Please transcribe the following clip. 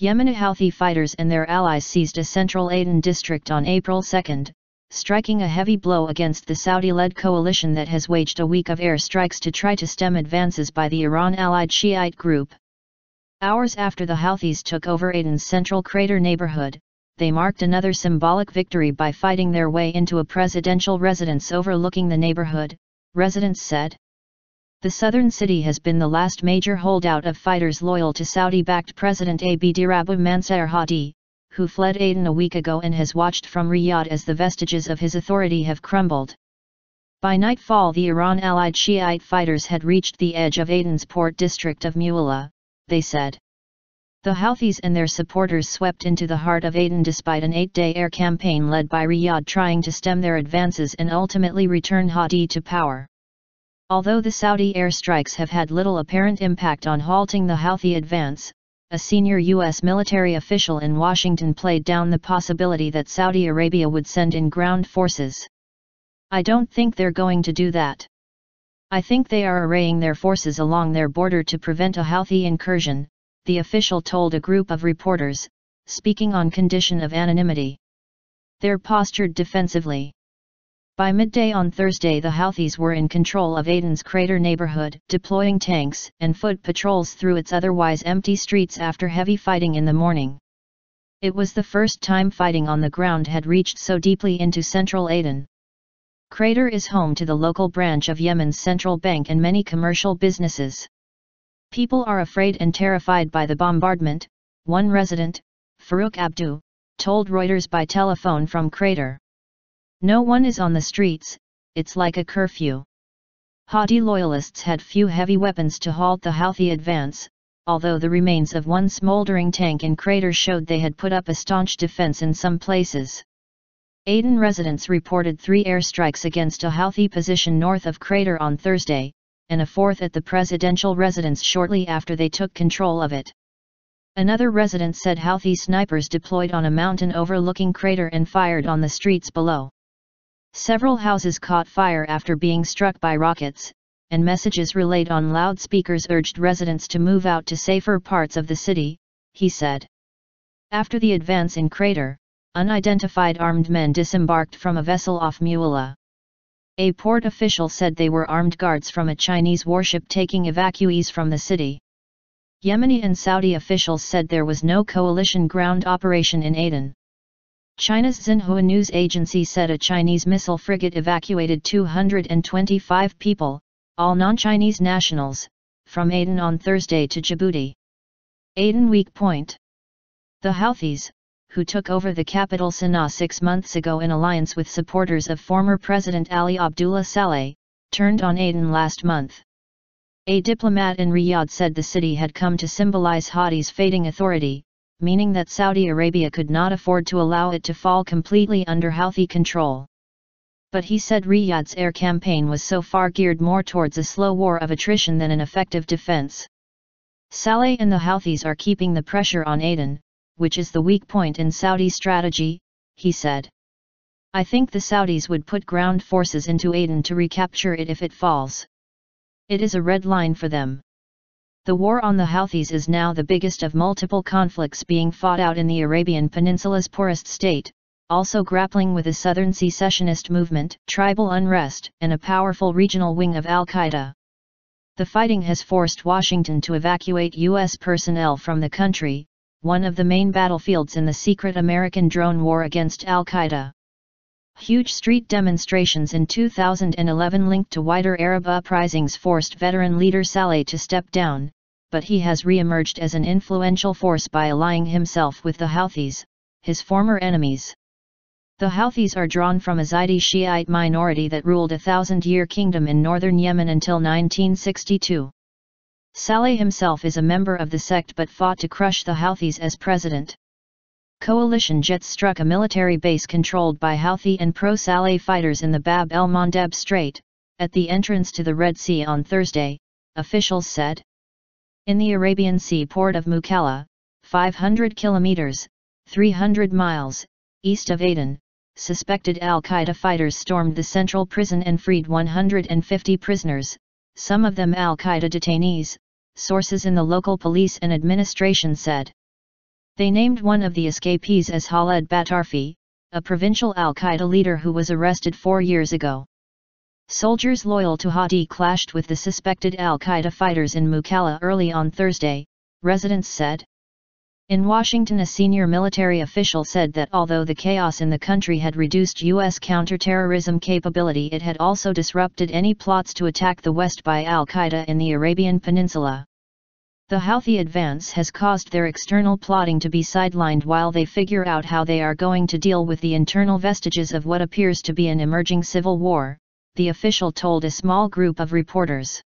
Yemeni Houthi fighters and their allies seized a central Aden district on April 2, striking a heavy blow against the Saudi-led coalition that has waged a week of airstrikes to try to stem advances by the Iran-allied Shi'ite group. Hours after the Houthis took over Aden's central crater neighbourhood, they marked another symbolic victory by fighting their way into a presidential residence overlooking the neighbourhood, residents said. The southern city has been the last major holdout of fighters loyal to Saudi-backed President Abd-Rabbu Mansour Hadi, who fled Aden a week ago and has watched from Riyadh as the vestiges of his authority have crumbled. By nightfall, the Iran-allied Shi'ite fighters had reached the edge of Aden's port district of Mualla, they said. The Houthis and their supporters swept into the heart of Aden despite an 8-day air campaign led by Riyadh trying to stem their advances and ultimately return Hadi to power. Although the Saudi airstrikes have had little apparent impact on halting the Houthi advance, a senior U.S. military official in Washington played down the possibility that Saudi Arabia would send in ground forces. "I don't think they're going to do that. I think they are arraying their forces along their border to prevent a Houthi incursion," the official told a group of reporters, speaking on condition of anonymity. "They're postured defensively." By midday on Thursday, the Houthis were in control of Aden's crater neighborhood, deploying tanks and foot patrols through its otherwise empty streets after heavy fighting in the morning. It was the first time fighting on the ground had reached so deeply into central Aden. Crater is home to the local branch of Yemen's central bank and many commercial businesses. "People are afraid and terrified by the bombardment," one resident, Farouk Abdu, told Reuters by telephone from Crater. "No one is on the streets, it's like a curfew." Hadi loyalists had few heavy weapons to halt the Houthi advance, although the remains of one smoldering tank in Crater showed they had put up a staunch defense in some places. Aden residents reported 3 airstrikes against a Houthi position north of Crater on Thursday, and a fourth at the presidential residence shortly after they took control of it. Another resident said Houthi snipers deployed on a mountain overlooking Crater and fired on the streets below. Several houses caught fire after being struck by rockets, and messages relayed on loudspeakers urged residents to move out to safer parts of the city, he said. After the advance in Crater, unidentified armed men disembarked from a vessel off Mualla. A port official said they were armed guards from a Chinese warship taking evacuees from the city. Yemeni and Saudi officials said there was no coalition ground operation in Aden. China's Xinhua news agency said a Chinese missile frigate evacuated 225 people, all non-Chinese nationals, from Aden on Thursday to Djibouti. Aden weak point. The Houthis, who took over the capital Sana'a 6 months ago in alliance with supporters of former President Ali Abdullah Saleh, turned on Aden last month. A diplomat in Riyadh said the city had come to symbolize Hadi's fading authority, meaning that Saudi Arabia could not afford to allow it to fall completely under Houthi control. But he said Riyadh's air campaign was so far geared more towards a slow war of attrition than an effective defense. Saleh and the Houthis are keeping the pressure on Aden, which is the weak point in Saudi strategy, he said. "I think the Saudis would put ground forces into Aden to recapture it if it falls. It is a red line for them." The war on the Houthis is now the biggest of multiple conflicts being fought out in the Arabian Peninsula's poorest state, also grappling with a southern secessionist movement, tribal unrest, and a powerful regional wing of al-Qaeda. The fighting has forced Washington to evacuate U.S. personnel from the country, one of the main battlefields in the secret American drone war against al-Qaeda. Huge street demonstrations in 2011 linked to wider Arab uprisings forced veteran leader Saleh to step down, but he has re-emerged as an influential force by allying himself with the Houthis, his former enemies. The Houthis are drawn from a Zaidi Shiite minority that ruled a 1,000-year kingdom in northern Yemen until 1962. Saleh himself is a member of the sect but fought to crush the Houthis as president. Coalition jets struck a military base controlled by Houthi and pro-Saleh fighters in the Bab el-Mandeb Strait, at the entrance to the Red Sea on Thursday, officials said. In the Arabian Sea port of Mualla, 500 kilometers, 300 miles, east of Aden, suspected al-Qaeda fighters stormed the central prison and freed 150 prisoners, some of them al-Qaeda detainees, sources in the local police and administration said. They named one of the escapees as Khaled Batarfi, a provincial al-Qaeda leader who was arrested 4 years ago. Soldiers loyal to Hadi clashed with the suspected al-Qaeda fighters in Mualla early on Thursday, residents said. In Washington, a senior military official said that although the chaos in the country had reduced U.S. counterterrorism capability, it had also disrupted any plots to attack the West by al-Qaeda in the Arabian Peninsula. The Houthi advance has caused their external plotting to be sidelined while they figure out how they are going to deal with the internal vestiges of what appears to be an emerging civil war, the official told a small group of reporters.